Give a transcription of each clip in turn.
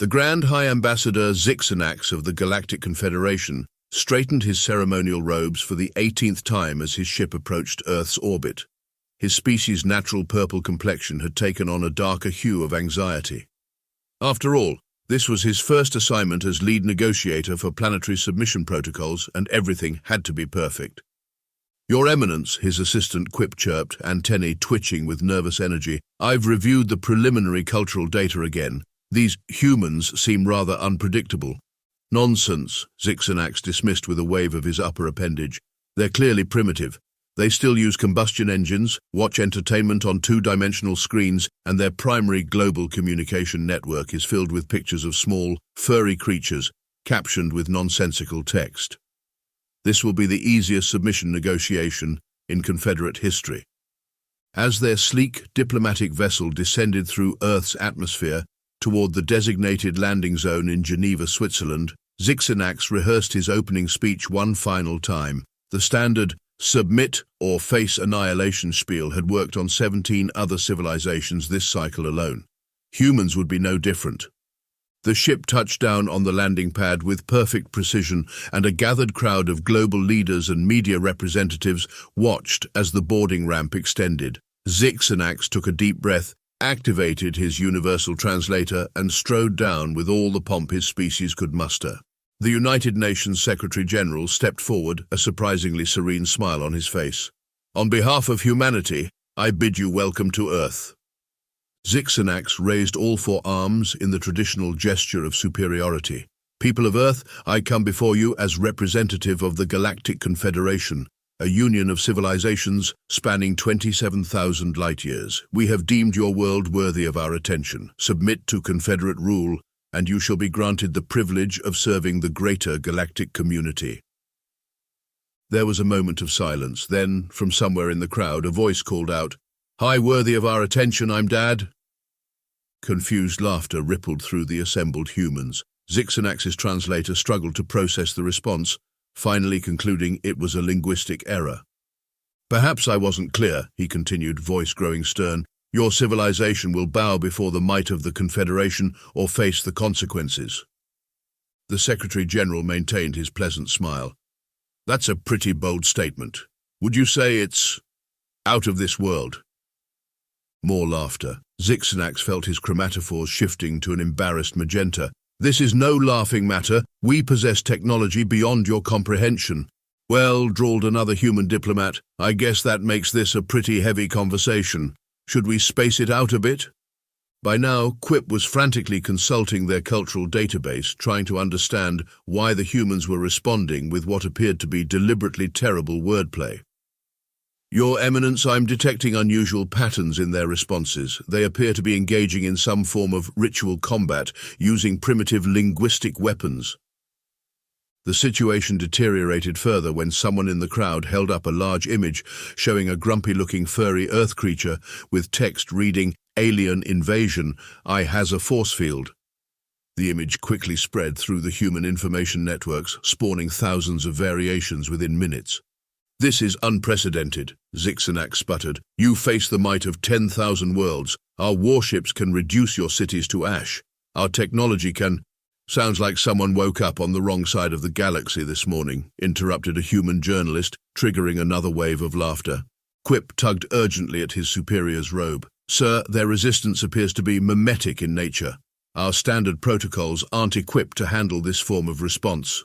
The Grand High Ambassador Zixanax of the Galactic Confederation straightened his ceremonial robes for the 18th time as his ship approached Earth's orbit. His species' natural purple complexion had taken on a darker hue of anxiety. After all, this was his first assignment as lead negotiator for planetary submission protocols, and everything had to be perfect. "Your Eminence," his assistant Quip chirped, antennae twitching with nervous energy, "I've reviewed the preliminary cultural data again. These humans seem rather unpredictable." "Nonsense," Zixanax dismissed with a wave of his upper appendage. "They're clearly primitive. They still use combustion engines, watch entertainment on two-dimensional screens, and their primary global communication network is filled with pictures of small, furry creatures, captioned with nonsensical text. This will be the easiest submission negotiation in Confederate history." As their sleek, diplomatic vessel descended through Earth's atmosphere toward the designated landing zone in Geneva, Switzerland, Zixanax rehearsed his opening speech one final time. The standard "submit or face annihilation" spiel had worked on 17 other civilizations this cycle alone. Humans would be no different. The ship touched down on the landing pad with perfect precision, and a gathered crowd of global leaders and media representatives watched as the boarding ramp extended. Zixanax took a deep breath, activated his universal translator, and strode down with all the pomp his species could muster. The United Nations Secretary-General stepped forward, a surprisingly serene smile on his face. "On behalf of humanity, I bid you welcome to Earth." Zixanax raised all four arms in the traditional gesture of superiority. "People of Earth, I come before you as representative of the Galactic Confederation, a union of civilizations spanning 27,000 light-years. We have deemed your world worthy of our attention. Submit to Confederate rule, and you shall be granted the privilege of serving the greater galactic community." There was a moment of silence. Then, from somewhere in the crowd, a voice called out, "Hi, worthy of our attention, I'm Dad." Confused laughter rippled through the assembled humans. Zixanax's translator struggled to process the response, finally concluding it was a linguistic error. "Perhaps I wasn't clear," he continued, voice growing stern. "Your civilization will bow before the might of the Confederation or face the consequences." The Secretary-General maintained his pleasant smile. "That's a pretty bold statement. Would you say it's out of this world?" More laughter. Zixanax felt his chromatophores shifting to an embarrassed magenta. "This is no laughing matter. We possess technology beyond your comprehension." "Well," drawled another human diplomat, "I guess that makes this a pretty heavy conversation. Should we space it out a bit?" By now, Quip was frantically consulting their cultural database, trying to understand why the humans were responding with what appeared to be deliberately terrible wordplay. "Your Eminence, I'm detecting unusual patterns in their responses. They appear to be engaging in some form of ritual combat, using primitive linguistic weapons." The situation deteriorated further when someone in the crowd held up a large image showing a grumpy-looking furry earth creature with text reading, "Alien invasion, I has a force field." The image quickly spread through the human information networks, spawning thousands of variations within minutes. "This is unprecedented," Zixanax sputtered. "You face the might of 10,000 worlds. Our warships can reduce your cities to ash. Our technology can—" "Sounds like someone woke up on the wrong side of the galaxy this morning," interrupted a human journalist, triggering another wave of laughter. Quip tugged urgently at his superior's robe. "Sir, their resistance appears to be mimetic in nature. Our standard protocols aren't equipped to handle this form of response."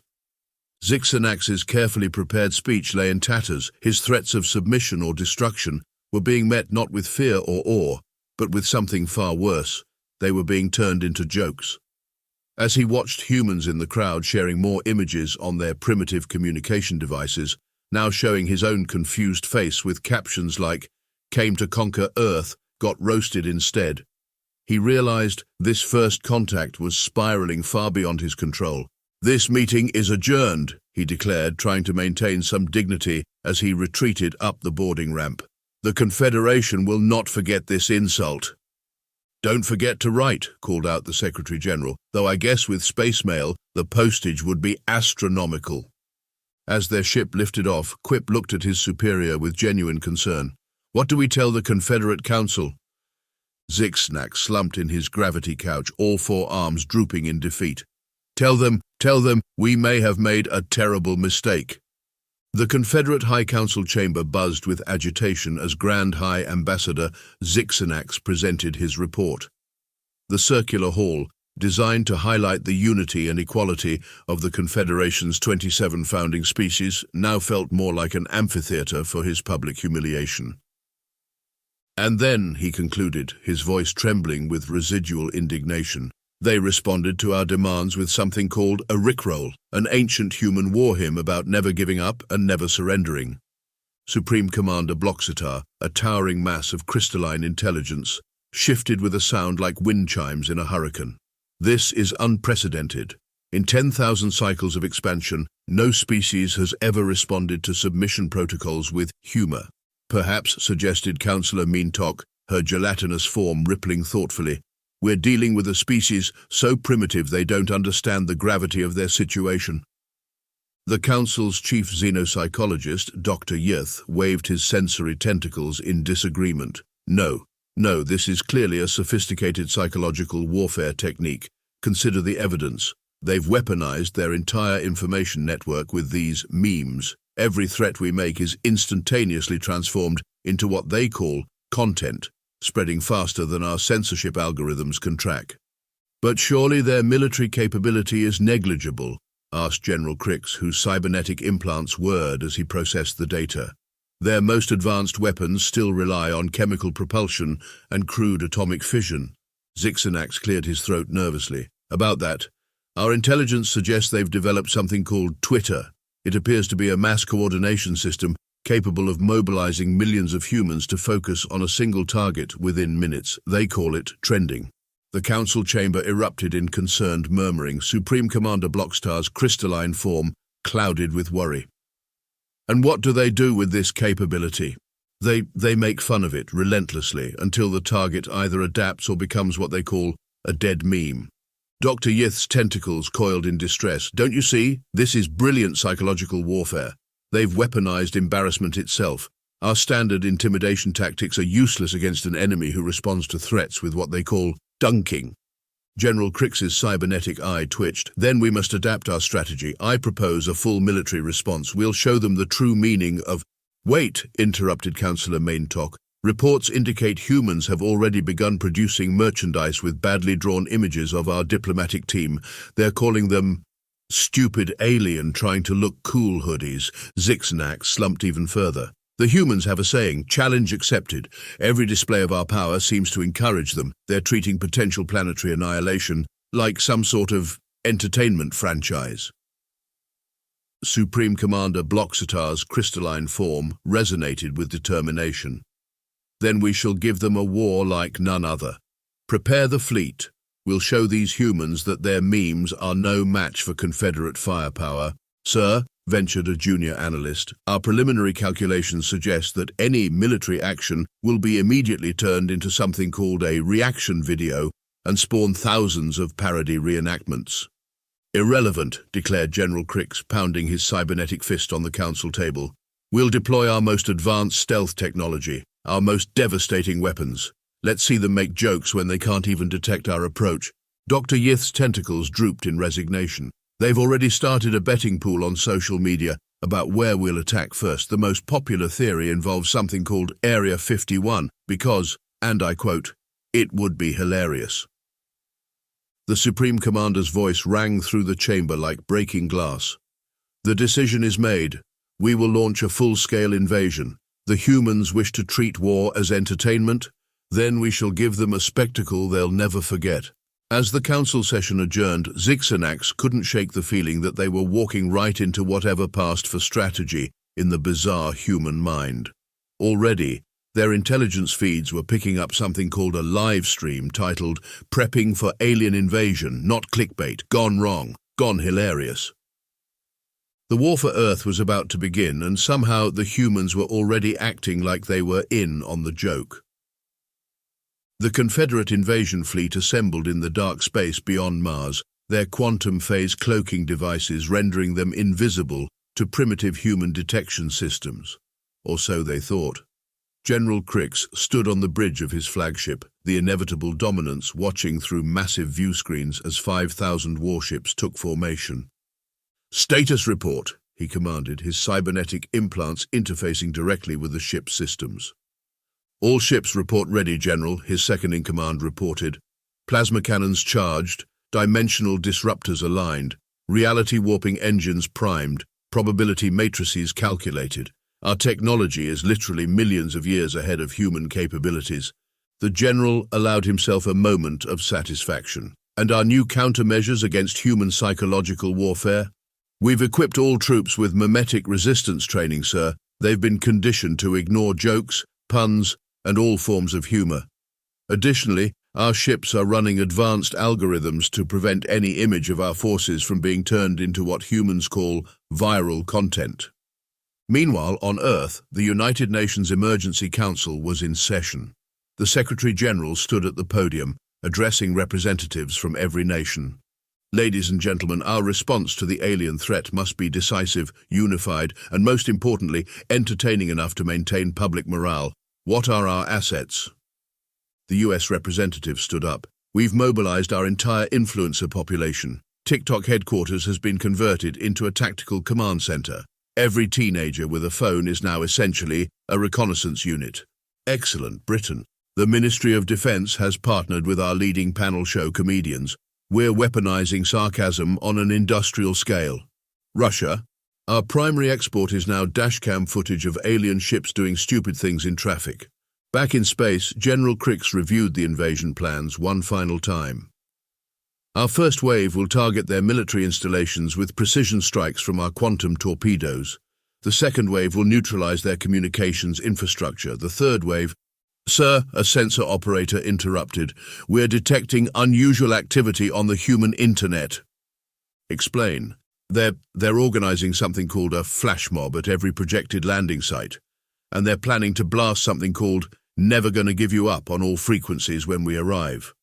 Zixanax's carefully prepared speech lay in tatters. His threats of submission or destruction were being met not with fear or awe, but with something far worse. They were being turned into jokes. As he watched humans in the crowd sharing more images on their primitive communication devices, now showing his own confused face with captions like, "Came to conquer Earth, got roasted instead," he realized this first contact was spiraling far beyond his control. "This meeting is adjourned," he declared, trying to maintain some dignity as he retreated up the boarding ramp. "The Confederation will not forget this insult." "Don't forget to write," called out the Secretary-General, "though I guess with space mail, the postage would be astronomical." As their ship lifted off, Quip looked at his superior with genuine concern. "What do we tell the Confederate Council?" Zixnax slumped in his gravity couch, all four arms drooping in defeat. Tell them, we may have made a terrible mistake. The Confederate High Council chamber buzzed with agitation as Grand High Ambassador Zixnax presented his report. The circular hall, designed to highlight the unity and equality of the Confederation's 27 founding species, now felt more like an amphitheater for his public humiliation. And then, he concluded, his voice trembling with residual indignation, they responded to our demands with something called a rickroll, an ancient human war hymn about never giving up and never surrendering. Supreme Commander Bloxitar, a towering mass of crystalline intelligence, shifted with a sound like wind chimes in a hurricane. This is unprecedented. In 10,000 cycles of expansion, no species has ever responded to submission protocols with humor. Perhaps, suggested Councillor Meentok, her gelatinous form rippling thoughtfully, we're dealing with a species so primitive they don't understand the gravity of their situation. The Council's chief xenopsychologist, Dr. Yith, waved his sensory tentacles in disagreement. No, this is clearly a sophisticated psychological warfare technique. Consider the evidence. They've weaponized their entire information network with these memes. Every threat we make is instantaneously transformed into what they call content, spreading faster than our censorship algorithms can track. But surely their military capability is negligible, asked General Crix, whose cybernetic implants whirred as he processed the data. Their most advanced weapons still rely on chemical propulsion and crude atomic fission. Zixnax cleared his throat nervously. About that, our intelligence suggests they've developed something called Twitter. It appears to be a mass coordination system capable of mobilizing millions of humans to focus on a single target within minutes. They call it trending. The council chamber erupted in concerned murmuring. Supreme Commander Blockstar's crystalline form clouded with worry. And what do they do with this capability? They make fun of it relentlessly until the target either adapts or becomes what they call a dead meme. Dr. Yith's tentacles coiled in distress. Don't you see? This is brilliant psychological warfare. They've weaponized embarrassment itself. Our standard intimidation tactics are useless against an enemy who responds to threats with what they call dunking. General Crix's cybernetic eye twitched. Then we must adapt our strategy. I propose a full military response. We'll show them the true meaning of— Wait, interrupted Councillor Maintok. Reports indicate humans have already begun producing merchandise with badly drawn images of our diplomatic team. They're calling them stupid alien trying to look cool hoodies. Zixnax slumped even further. The humans have a saying, challenge accepted. Every display of our power seems to encourage them. They're treating potential planetary annihilation like some sort of entertainment franchise. Supreme Commander Bloxitar's crystalline form resonated with determination. Then we shall give them a war like none other. Prepare the fleet. We'll show these humans that their memes are no match for Confederate firepower. Sir, ventured a junior analyst, our preliminary calculations suggest that any military action will be immediately turned into something called a reaction video and spawn thousands of parody reenactments. Irrelevant, declared General Crix, pounding his cybernetic fist on the council table. We'll deploy our most advanced stealth technology, our most devastating weapons. Let's see them make jokes when they can't even detect our approach. Dr. Yith's tentacles drooped in resignation. They've already started a betting pool on social media about where we'll attack first. The most popular theory involves something called Area 51 because, and I quote, it would be hilarious. The Supreme Commander's voice rang through the chamber like breaking glass. The decision is made. We will launch a full-scale invasion. The humans wish to treat war as entertainment. Then we shall give them a spectacle they'll never forget. As the council session adjourned, Zixnax couldn't shake the feeling that they were walking right into whatever passed for strategy in the bizarre human mind. Already, their intelligence feeds were picking up something called a live stream titled Prepping for Alien Invasion, not clickbait, gone wrong, gone hilarious. The war for Earth was about to begin, and somehow the humans were already acting like they were in on the joke. The Confederate invasion fleet assembled in the dark space beyond Mars, their quantum phase cloaking devices rendering them invisible to primitive human detection systems. Or so they thought. General Crix stood on the bridge of his flagship, the inevitable dominance, watching through massive view screens as 5,000 warships took formation. "Status report," he commanded, his cybernetic implants interfacing directly with the ship's systems. "All ships report ready, General," his second-in-command reported. "Plasma cannons charged, dimensional disruptors aligned, reality warping engines primed, probability matrices calculated. Our technology is literally millions of years ahead of human capabilities." The general allowed himself a moment of satisfaction. "And our new countermeasures against human psychological warfare? We've equipped all troops with mimetic resistance training, sir. They've been conditioned to ignore jokes, puns, and all forms of humor. Additionally, our ships are running advanced algorithms to prevent any image of our forces from being turned into what humans call viral content." Meanwhile, on Earth, the United Nations Emergency Council was in session. The Secretary-General stood at the podium, addressing representatives from every nation. "Ladies and gentlemen, our response to the alien threat must be decisive, unified, and most importantly, entertaining enough to maintain public morale. What are our assets?" The US representative stood up. "We've mobilized our entire influencer population. TikTok headquarters has been converted into a tactical command center. Every teenager with a phone is now essentially a reconnaissance unit." "Excellent, Britain. The Ministry of Defense has partnered with our leading panel show comedians. We're weaponizing sarcasm on an industrial scale." "Russia. Our primary export is now dashcam footage of alien ships doing stupid things in traffic." Back in space, General Crix reviewed the invasion plans one final time. "Our first wave will target their military installations with precision strikes from our quantum torpedoes. The second wave will neutralize their communications infrastructure. The third wave—" "Sir," a sensor operator interrupted, "we're detecting unusual activity on the human internet." "Explain." They're organizing something called a flash mob at every projected landing site, and they're planning to blast something called "Never Gonna Give You Up" on all frequencies when we arrive."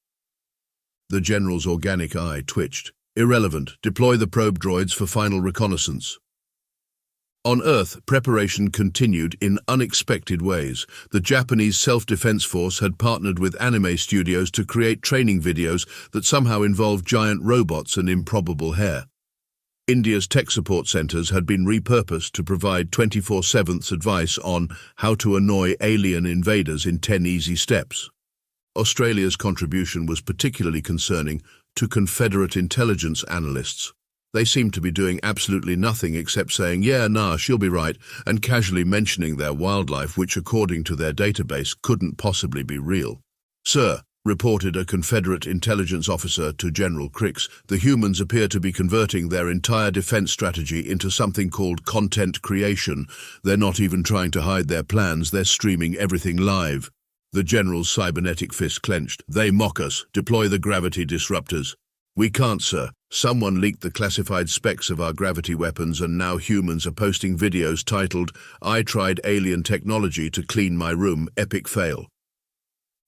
The general's organic eye twitched. "Irrelevant. Deploy the probe droids for final reconnaissance." On Earth, preparation continued in unexpected ways. The Japanese Self-Defense Force had partnered with anime studios to create training videos that somehow involved giant robots and improbable hair. India's tech support centers had been repurposed to provide 24/7 advice on how to annoy alien invaders in 10 easy steps. Australia's contribution was particularly concerning to Confederate intelligence analysts. They seemed to be doing absolutely nothing except saying, "Yeah, nah, she'll be right," and casually mentioning their wildlife, which according to their database couldn't possibly be real. "Sir," reported a Confederate intelligence officer to General Crix, "the humans appear to be converting their entire defense strategy into something called content creation. They're not even trying to hide their plans, they're streaming everything live." The general's cybernetic fist clenched. "They mock us. Deploy the gravity disruptors." "We can't, sir. Someone leaked the classified specs of our gravity weapons and now humans are posting videos titled, 'I tried alien technology to clean my room, epic fail.'"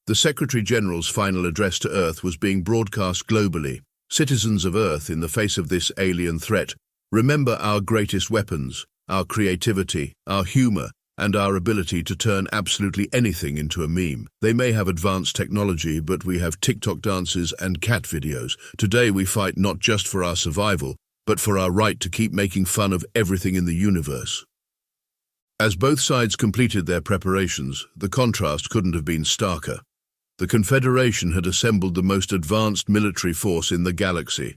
The Secretary-General's final address to Earth was being broadcast globally. "Citizens of Earth, in the face of this alien threat, remember our greatest weapons, our creativity, our humor, and our ability to turn absolutely anything into a meme. They may have advanced technology, but we have TikTok dances and cat videos. Today we fight not just for our survival, but for our right to keep making fun of everything in the universe." As both sides completed their preparations, the contrast couldn't have been starker. The Confederation had assembled the most advanced military force in the galaxy,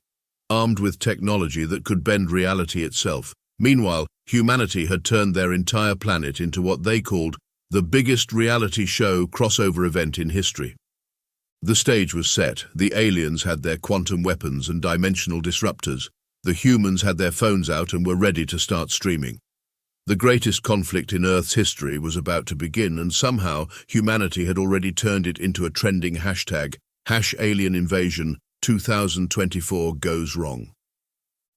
armed with technology that could bend reality itself. Meanwhile, humanity had turned their entire planet into what they called the biggest reality show crossover event in history. The stage was set. The aliens had their quantum weapons and dimensional disruptors. The humans had their phones out and were ready to start streaming. The greatest conflict in Earth's history was about to begin, and somehow humanity had already turned it into a trending hashtag, #AlienInvasion 2024 goes wrong.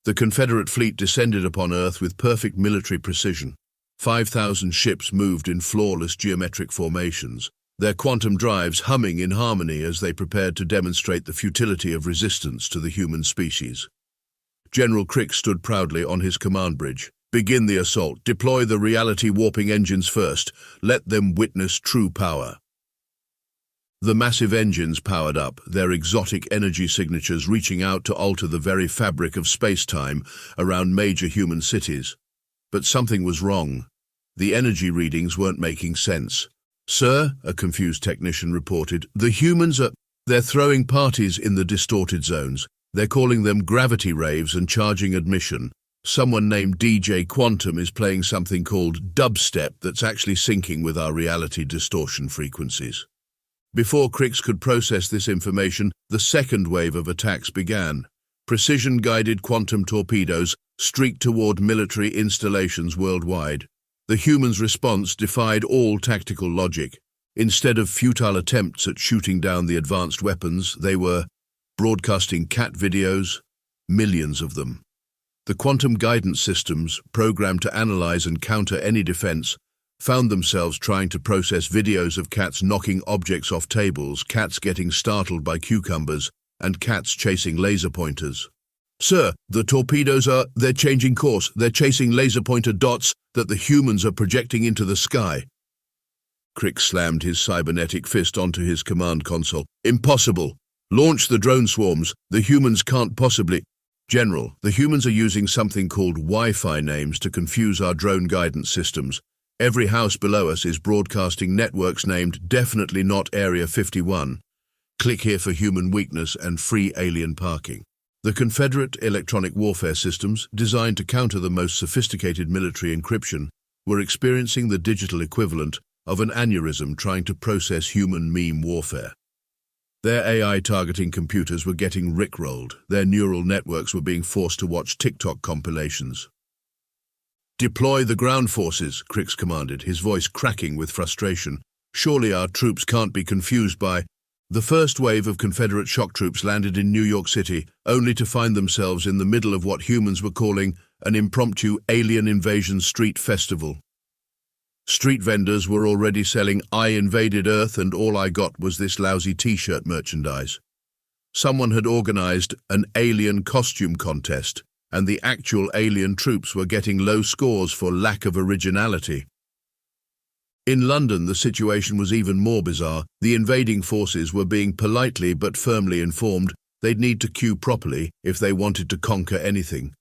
The Confederate fleet descended upon Earth with perfect military precision. 5,000 ships moved in flawless geometric formations, their quantum drives humming in harmony as they prepared to demonstrate the futility of resistance to the human species. General Crix stood proudly on his command bridge, Begin the assault. Deploy the reality-warping engines first. Let them witness true power. The massive engines powered up, their exotic energy signatures reaching out to alter the very fabric of space-time around major human cities. But something was wrong. The energy readings weren't making sense. "Sir," a confused technician reported, "the humans they're throwing parties in the distorted zones. They're calling them gravity raves and charging admission. Someone named DJ Quantum is playing something called dubstep that's actually syncing with our reality distortion frequencies." Before Crix could process this information, the second wave of attacks began. Precision-guided quantum torpedoes streaked toward military installations worldwide. The humans' response defied all tactical logic. Instead of futile attempts at shooting down the advanced weapons, they were broadcasting cat videos, millions of them. The quantum guidance systems, programmed to analyze and counter any defense, found themselves trying to process videos of cats knocking objects off tables, cats getting startled by cucumbers, and cats chasing laser pointers. "Sir, the torpedoes they're changing course. They're chasing laser pointer dots that the humans are projecting into the sky." Crix slammed his cybernetic fist onto his command console. "Impossible! Launch the drone swarms. The humans can't possibly—" "General, the humans are using something called Wi-Fi names to confuse our drone guidance systems. Every house below us is broadcasting networks named definitely not Area 51. Click here for human weakness and free alien parking." The Confederate electronic warfare systems, designed to counter the most sophisticated military encryption, were experiencing the digital equivalent of an aneurysm trying to process human meme warfare. Their AI targeting computers were getting rickrolled. Their neural networks were being forced to watch TikTok compilations. "Deploy the ground forces," Crix commanded, his voice cracking with frustration. "Surely our troops can't be confused by—" The first wave of Confederate shock troops landed in New York City, only to find themselves in the middle of what humans were calling an impromptu alien invasion street festival. Street vendors were already selling "I invaded Earth and all I got was this lousy t-shirt" merchandise. Someone had organized an alien costume contest, and the actual alien troops were getting low scores for lack of originality. In London, the situation was even more bizarre. The invading forces were being politely but firmly informed they'd need to queue properly if they wanted to conquer anything.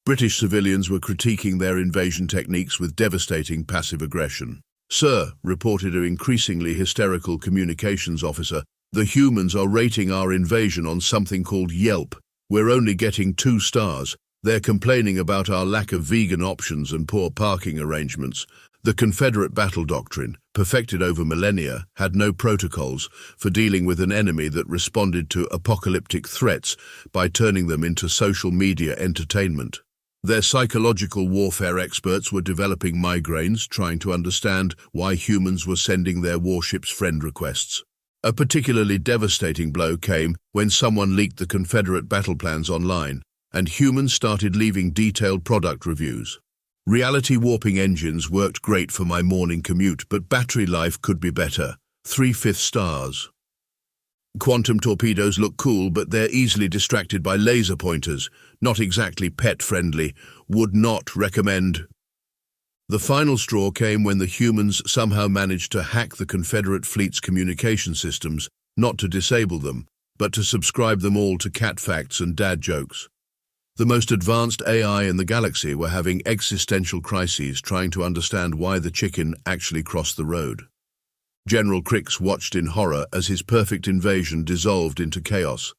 British civilians were critiquing their invasion techniques with devastating passive aggression. "Sir," reported an increasingly hysterical communications officer, "the humans are rating our invasion on something called Yelp. We're only getting 2 stars. They're complaining about our lack of vegan options and poor parking arrangements." The Confederate battle doctrine, perfected over millennia, had no protocols for dealing with an enemy that responded to apocalyptic threats by turning them into social media entertainment. Their psychological warfare experts were developing migraines, trying to understand why humans were sending their warships friend requests. A particularly devastating blow came when someone leaked the Confederate battle plans online, and humans started leaving detailed product reviews. "Reality warping engines worked great for my morning commute, but battery life could be better. 3/5 stars. Quantum torpedoes look cool, but they're easily distracted by laser pointers. Not exactly pet-friendly. Would not recommend." The final straw came when the humans somehow managed to hack the Confederate fleet's communication systems, not to disable them, but to subscribe them all to cat facts and dad jokes. The most advanced AI in the galaxy were having existential crises trying to understand why the chicken actually crossed the road. General Crix watched in horror as his perfect invasion dissolved into chaos.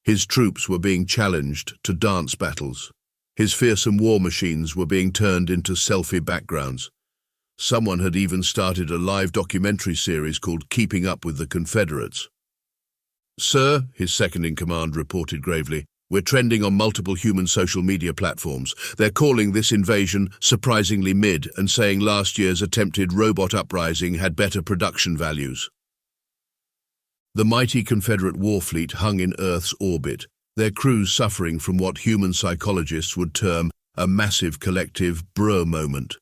His troops were being challenged to dance battles. His fearsome war machines were being turned into selfie backgrounds. Someone had even started a live documentary series called Keeping Up with the Confederates. "Sir," his second-in-command reported gravely, "we're trending on multiple human social media platforms. They're calling this invasion surprisingly mid and saying last year's attempted robot uprising had better production values." The mighty Confederate war fleet hung in Earth's orbit, their crews suffering from what human psychologists would term a massive collective bro moment.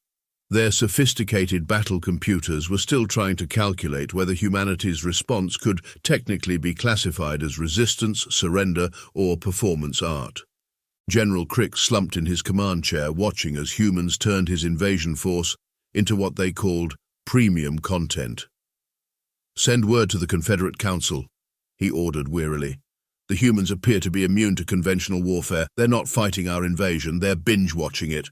Their sophisticated battle computers were still trying to calculate whether humanity's response could technically be classified as resistance, surrender, or performance art. General Crick slumped in his command chair, watching as humans turned his invasion force into what they called premium content. "Send word to the Confederate Council," he ordered wearily. "The humans appear to be immune to conventional warfare. They're not fighting our invasion, they're binge-watching it."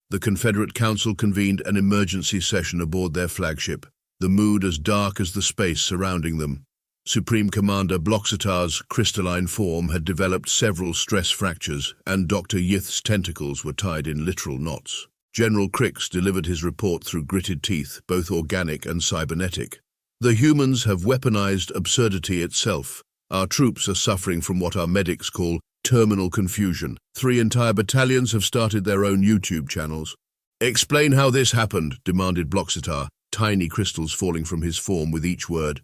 The Confederate Council convened an emergency session aboard their flagship, the mood as dark as the space surrounding them. Supreme Commander Bloxetar's crystalline form had developed several stress fractures, and Dr. Yith's tentacles were tied in literal knots. General Crix delivered his report through gritted teeth, both organic and cybernetic. "The humans have weaponized absurdity itself. Our troops are suffering from what our medics call terminal confusion. 3 entire battalions have started their own YouTube channels." "Explain how this happened," demanded Bloxetar, tiny crystals falling from his form with each word.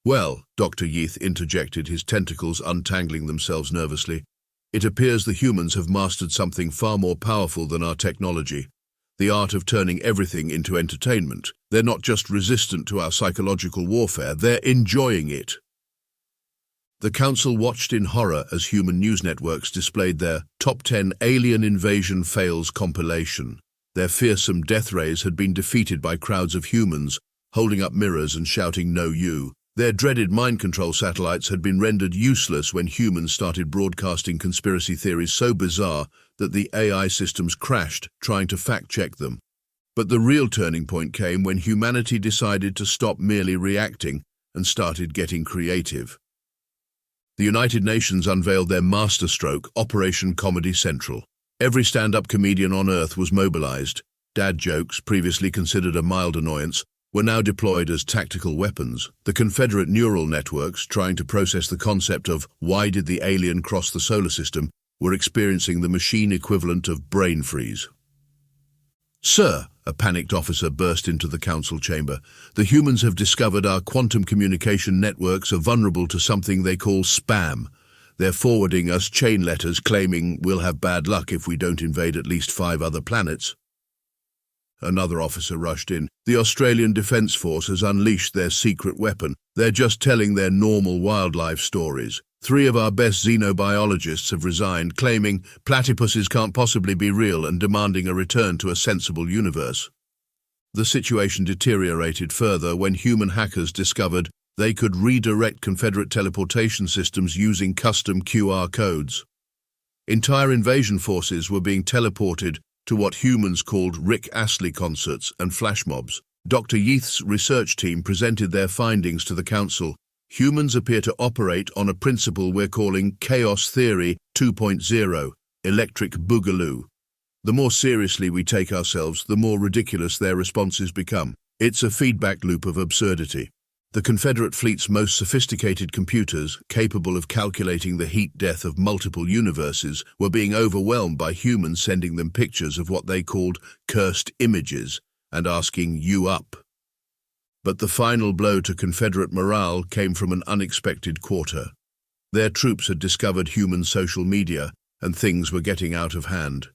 "Well," Dr. Yith interjected, his tentacles untangling themselves nervously, "it appears the humans have mastered something far more powerful than our technology. The art of turning everything into entertainment. They're not just resistant to our psychological warfare, they're enjoying it." The Council watched in horror as human news networks displayed their Top 10 Alien Invasion Fails compilation. Their fearsome death rays had been defeated by crowds of humans, holding up mirrors and shouting "No you." Their dreaded mind control satellites had been rendered useless when humans started broadcasting conspiracy theories so bizarre that the AI systems crashed trying to fact-check them. But the real turning point came when humanity decided to stop merely reacting and started getting creative. The United Nations unveiled their masterstroke, Operation Comedy Central. Every stand-up comedian on Earth was mobilized. Dad jokes, previously considered a mild annoyance, were now deployed as tactical weapons. The Confederate neural networks, trying to process the concept of why did the alien cross the solar system, were experiencing the machine equivalent of brain freeze. "Sir," a panicked officer burst into the council chamber, "the humans have discovered our quantum communication networks are vulnerable to something they call spam. They're forwarding us chain letters claiming we'll have bad luck if we don't invade at least 5 other planets." Another officer rushed in. "The Australian Defence Force has unleashed their secret weapon. They're just telling their normal wildlife stories. 3 of our best xenobiologists have resigned, claiming platypuses can't possibly be real and demanding a return to a sensible universe." The situation deteriorated further when human hackers discovered they could redirect Confederate teleportation systems using custom QR codes. Entire invasion forces were being teleported to what humans called Rick Astley concerts and flash mobs. Dr. Yith's research team presented their findings to the Council. Humans appear to operate on a principle we're calling Chaos Theory 2.0, electric boogaloo. The more seriously we take ourselves, the more ridiculous their responses become. It's a feedback loop of absurdity. The Confederate fleet's most sophisticated computers, capable of calculating the heat death of multiple universes, were being overwhelmed by humans sending them pictures of what they called cursed images and asking, "You up?" But the final blow to Confederate morale came from an unexpected quarter. Their troops had discovered human social media, and things were getting out of hand.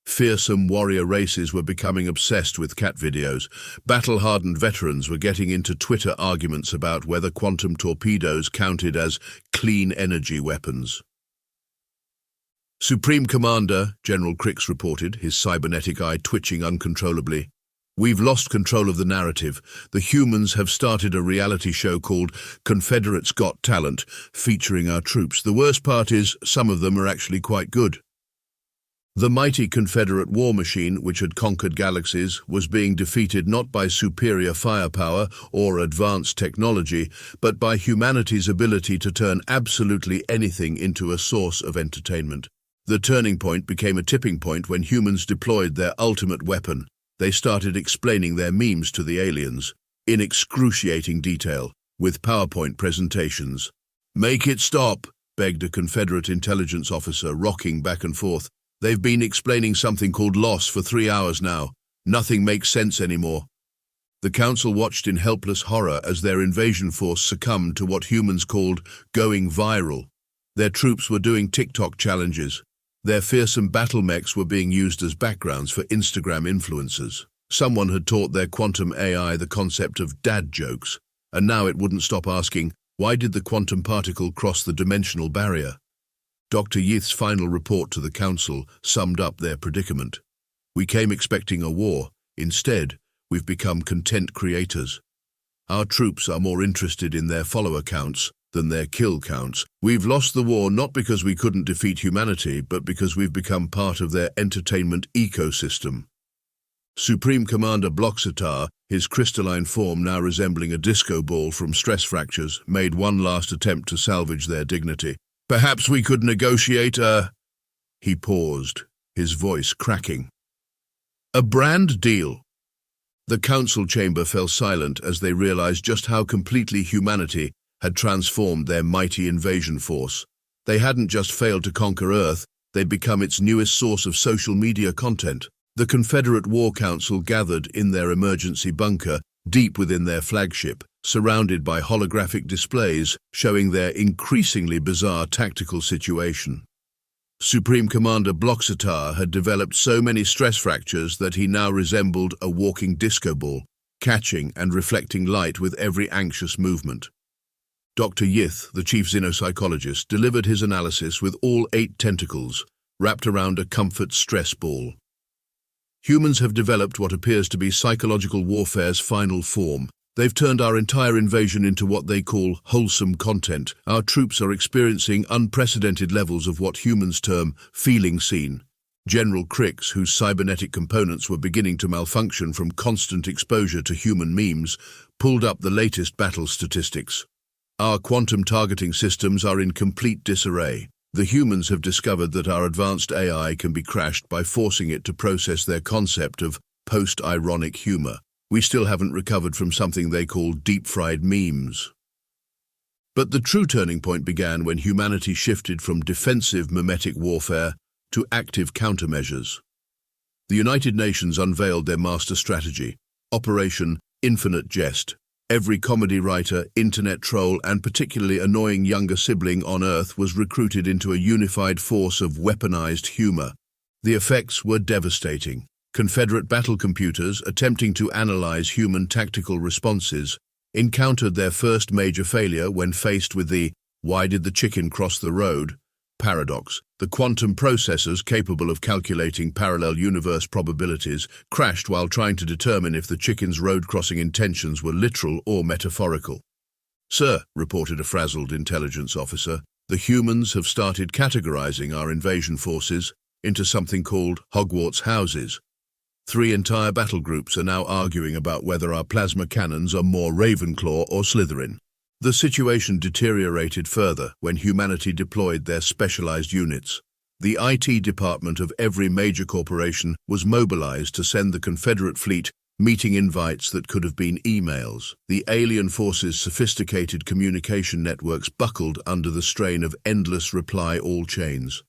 Fearsome warrior races were becoming obsessed with cat videos. Battle-hardened veterans were getting into Twitter arguments about whether quantum torpedoes counted as clean energy weapons. "Supreme Commander," General Crix reported, his cybernetic eye twitching uncontrollably, "we've lost control of the narrative. The humans have started a reality show called Confederates Got Talent, featuring our troops. The worst part is, some of them are actually quite good." The mighty Confederate war machine, which had conquered galaxies, was being defeated not by superior firepower or advanced technology, but by humanity's ability to turn absolutely anything into a source of entertainment. The turning point became a tipping point when humans deployed their ultimate weapon. They started explaining their memes to the aliens, in excruciating detail, with PowerPoint presentations. "Make it stop," begged a Confederate intelligence officer, rocking back and forth. "They've been explaining something called loss for 3 hours now. Nothing makes sense anymore." The Council watched in helpless horror as their invasion force succumbed to what humans called going viral. Their troops were doing TikTok challenges. Their fearsome battle mechs were being used as backgrounds for Instagram influencers. Someone had taught their quantum AI the concept of dad jokes, and now it wouldn't stop asking, why did the quantum particle cross the dimensional barrier? Dr. Yith's final report to the council summed up their predicament. We came expecting a war. Instead, we've become content creators. Our troops are more interested in their follower counts than their kill counts. We've lost the war not because we couldn't defeat humanity, but because we've become part of their entertainment ecosystem. Supreme Commander Bloxatar, his crystalline form now resembling a disco ball from stress fractures, made one last attempt to salvage their dignity. Perhaps we could negotiate a... He paused, his voice cracking. A brand deal. The council chamber fell silent as they realized just how completely humanity had transformed their mighty invasion force. They hadn't just failed to conquer Earth, they'd become its newest source of social media content. The Confederate War Council gathered in their emergency bunker, deep within their flagship, surrounded by holographic displays showing their increasingly bizarre tactical situation. Supreme Commander Bloxatar had developed so many stress fractures that he now resembled a walking disco ball, catching and reflecting light with every anxious movement. Dr. Yith, the chief xenopsychologist, delivered his analysis with all 8 tentacles, wrapped around a comfort stress ball. Humans have developed what appears to be psychological warfare's final form. They've turned our entire invasion into what they call wholesome content. Our troops are experiencing unprecedented levels of what humans term feeling seen. General Cricks, whose cybernetic components were beginning to malfunction from constant exposure to human memes, pulled up the latest battle statistics. Our quantum targeting systems are in complete disarray. The humans have discovered that our advanced AI can be crashed by forcing it to process their concept of post-ironic humor. We still haven't recovered from something they call deep-fried memes. But the true turning point began when humanity shifted from defensive mimetic warfare to active countermeasures. The United Nations unveiled their master strategy, Operation Infinite Jest. Every comedy writer, internet troll, and particularly annoying younger sibling on Earth was recruited into a unified force of weaponized humor. The effects were devastating. Confederate battle computers, attempting to analyze human tactical responses, encountered their first major failure when faced with the "why did the chicken cross the road" paradox. The quantum processors capable of calculating parallel universe probabilities crashed while trying to determine if the chicken's road-crossing intentions were literal or metaphorical. "Sir," reported a frazzled intelligence officer, "the humans have started categorizing our invasion forces into something called Hogwarts houses. 3 entire battle groups are now arguing about whether our plasma cannons are more Ravenclaw or Slytherin." The situation deteriorated further when humanity deployed their specialized units. The IT department of every major corporation was mobilized to send the Confederate fleet meeting invites that could have been emails. The alien forces' sophisticated communication networks buckled under the strain of endless reply-all chains.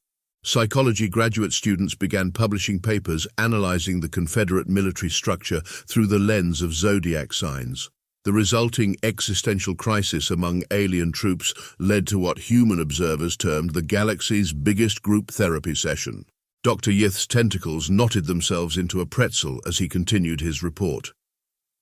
Psychology graduate students began publishing papers analyzing the Confederate military structure through the lens of zodiac signs. The resulting existential crisis among alien troops led to what human observers termed the galaxy's biggest group therapy session. Dr. Yith's tentacles knotted themselves into a pretzel as he continued his report.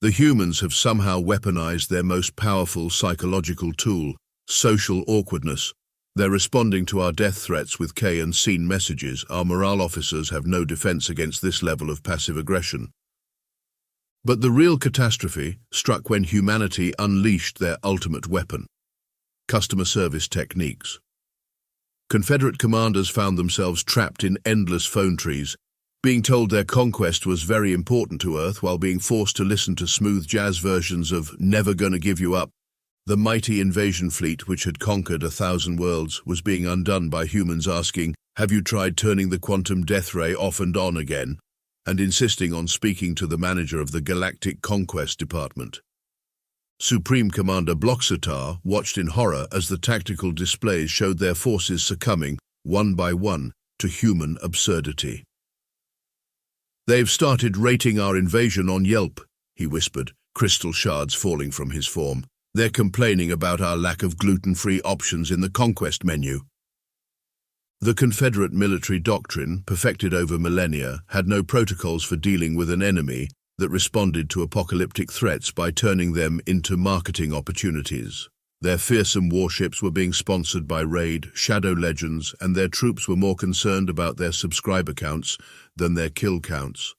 The humans have somehow weaponized their most powerful psychological tool, social awkwardness. They're responding to our death threats with K and scene messages. Our morale officers have no defense against this level of passive aggression. But the real catastrophe struck when humanity unleashed their ultimate weapon: customer service techniques. Confederate commanders found themselves trapped in endless phone trees, being told their conquest was very important to Earth while being forced to listen to smooth jazz versions of "Never Gonna Give You Up." The mighty invasion fleet, which had conquered 1,000 worlds, was being undone by humans asking, "Have you tried turning the quantum death ray off and on again?" and insisting on speaking to the manager of the Galactic Conquest Department. Supreme Commander Bloxatar watched in horror as the tactical displays showed their forces succumbing, one by one, to human absurdity. "They've started rating our invasion on Yelp," he whispered, crystal shards falling from his form. "They're complaining about our lack of gluten-free options in the conquest menu." The Confederate military doctrine, perfected over millennia, had no protocols for dealing with an enemy that responded to apocalyptic threats by turning them into marketing opportunities. Their fearsome warships were being sponsored by Raid, Shadow Legends, and their troops were more concerned about their subscriber counts than their kill counts.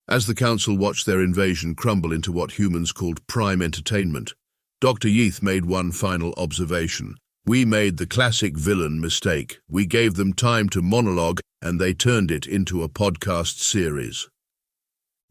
As the Council watched their invasion crumble into what humans called prime entertainment, Dr. Yeath made one final observation. We made the classic villain mistake. We gave them time to monologue, and they turned it into a podcast series.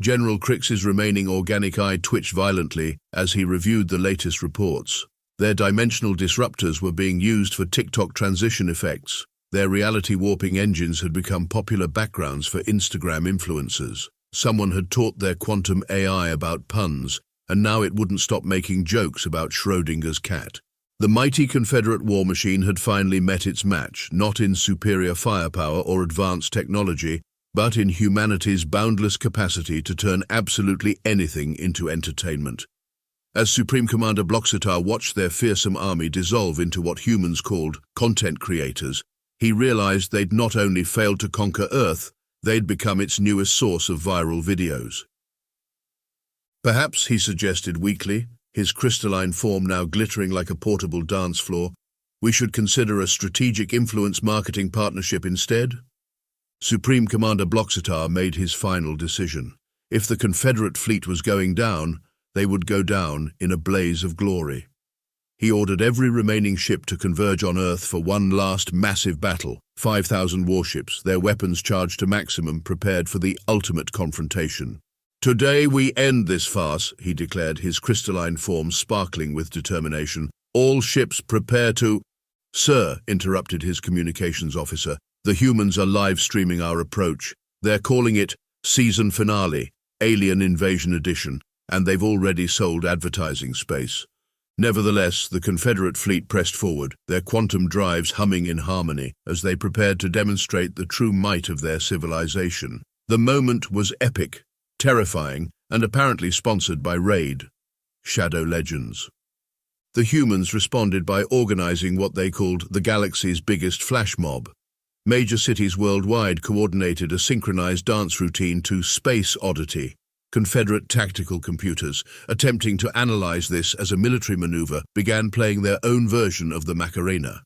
General Crix's remaining organic eye twitched violently as he reviewed the latest reports. Their dimensional disruptors were being used for TikTok transition effects. Their reality warping engines had become popular backgrounds for Instagram influencers. Someone had taught their quantum AI about puns, and now it wouldn't stop making jokes about Schrödinger's cat. The mighty Confederate war machine had finally met its match, not in superior firepower or advanced technology, but in humanity's boundless capacity to turn absolutely anything into entertainment. As Supreme Commander Bloxetar watched their fearsome army dissolve into what humans called content creators, he realized they'd not only failed to conquer Earth, they'd become its newest source of viral videos. Perhaps, he suggested weakly, his crystalline form now glittering like a portable dance floor, we should consider a strategic influence marketing partnership instead? Supreme Commander Bloxetar made his final decision. If the Confederate fleet was going down, they would go down in a blaze of glory. He ordered every remaining ship to converge on Earth for one last massive battle. 5,000 warships, their weapons charged to maximum, prepared for the ultimate confrontation. Today we end this farce, he declared, his crystalline form sparkling with determination. All ships prepare to... Sir, interrupted his communications officer, the humans are live streaming our approach. They're calling it Season Finale, Alien Invasion Edition, and they've already sold advertising space. Nevertheless, the Confederate fleet pressed forward, their quantum drives humming in harmony as they prepared to demonstrate the true might of their civilization. The moment was epic, terrifying, and apparently sponsored by Raid, Shadow Legends. The humans responded by organizing what they called the galaxy's biggest flash mob. Major cities worldwide coordinated a synchronized dance routine to Space Oddity. Confederate tactical computers, attempting to analyze this as a military maneuver, began playing their own version of the Macarena.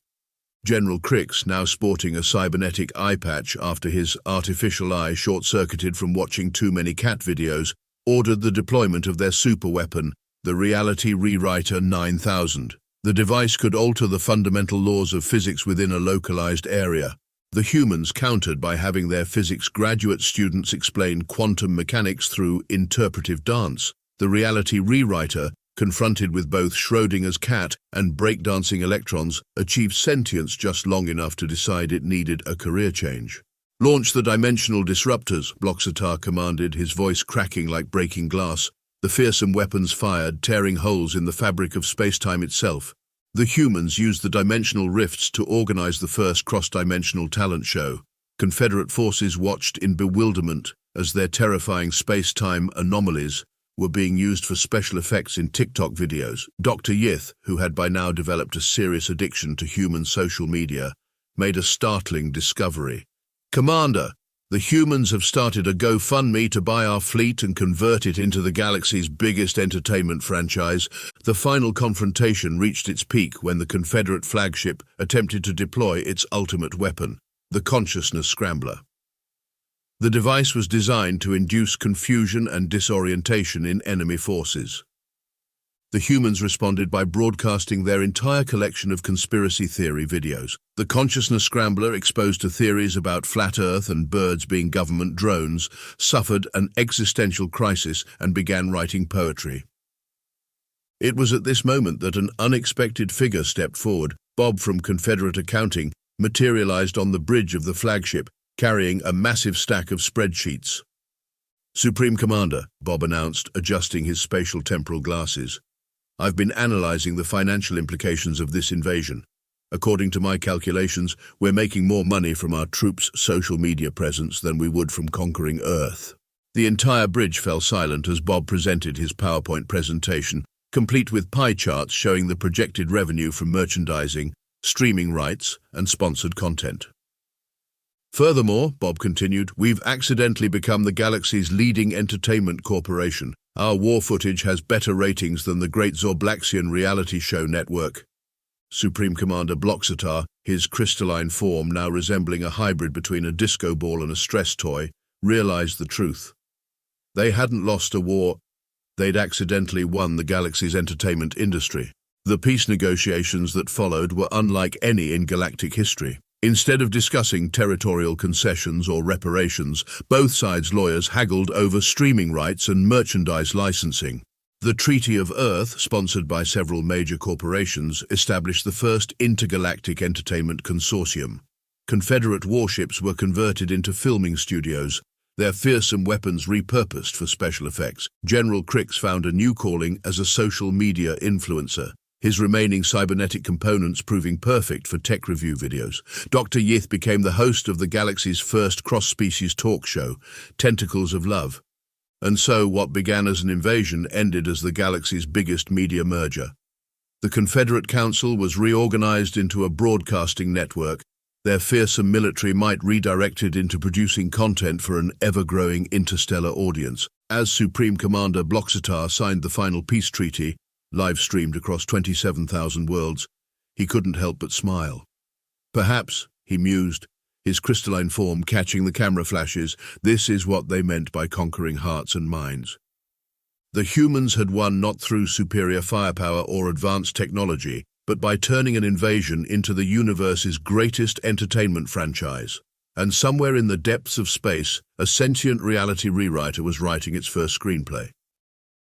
General Crix, now sporting a cybernetic eye patch after his artificial eye short-circuited from watching too many cat videos, ordered the deployment of their superweapon, the Reality Rewriter 9000. The device could alter the fundamental laws of physics within a localized area. The humans countered by having their physics graduate students explain quantum mechanics through interpretive dance. The Reality Rewriter, confronted with both Schrödinger's cat and breakdancing electrons, achieved sentience just long enough to decide it needed a career change. Launch the dimensional disruptors, Bloxetar commanded, his voice cracking like breaking glass. The fearsome weapons fired, tearing holes in the fabric of space-time itself. The humans used the dimensional rifts to organize the first cross-dimensional talent show. Confederate forces watched in bewilderment as their terrifying space-time anomalies were being used for special effects in TikTok videos. Dr. Yeath, who had by now developed a serious addiction to human social media, made a startling discovery. Commander, the humans have started a GoFundMe to buy our fleet and convert it into the galaxy's biggest entertainment franchise. The final confrontation reached its peak when the Confederate flagship attempted to deploy its ultimate weapon, the Consciousness Scrambler. The device was designed to induce confusion and disorientation in enemy forces. The humans responded by broadcasting their entire collection of conspiracy theory videos. The Consciousness Scrambler, exposed to theories about flat Earth and birds being government drones, suffered an existential crisis and began writing poetry. It was at this moment that an unexpected figure stepped forward. Bob from Confederate Accounting materialized on the bridge of the flagship, carrying a massive stack of spreadsheets. Supreme Commander, Bob announced, adjusting his spatial temporal glasses. I've been analyzing the financial implications of this invasion. According to my calculations, we're making more money from our troops' social media presence than we would from conquering Earth. The entire bridge fell silent as Bob presented his PowerPoint presentation, complete with pie charts showing the projected revenue from merchandising, streaming rights, and sponsored content. Furthermore, Bob continued, we've accidentally become the galaxy's leading entertainment corporation. Our war footage has better ratings than the Great Zorblaxian reality show network. Supreme Commander Bloxatar, his crystalline form now resembling a hybrid between a disco ball and a stress toy, realized the truth. They hadn't lost a war, they'd accidentally won the galaxy's entertainment industry. The peace negotiations that followed were unlike any in galactic history. Instead of discussing territorial concessions or reparations, both sides' lawyers haggled over streaming rights and merchandise licensing. The Treaty of Earth, sponsored by several major corporations, established the first intergalactic entertainment consortium. Confederate warships were converted into filming studios, their fearsome weapons repurposed for special effects. General Crix found a new calling as a social media influencer, his remaining cybernetic components proving perfect for tech review videos. Dr. Yith became the host of the galaxy's first cross-species talk show, Tentacles of Love. And so what began as an invasion ended as the galaxy's biggest media merger. The Confederate Council was reorganized into a broadcasting network, their fearsome military might redirected into producing content for an ever-growing interstellar audience. As Supreme Commander Bloxatar signed the final peace treaty, live-streamed across 27,000 worlds, he couldn't help but smile. Perhaps, he mused, his crystalline form catching the camera flashes, this is what they meant by conquering hearts and minds. The humans had won not through superior firepower or advanced technology, but by turning an invasion into the universe's greatest entertainment franchise. And somewhere in the depths of space, a sentient reality rewriter was writing its first screenplay.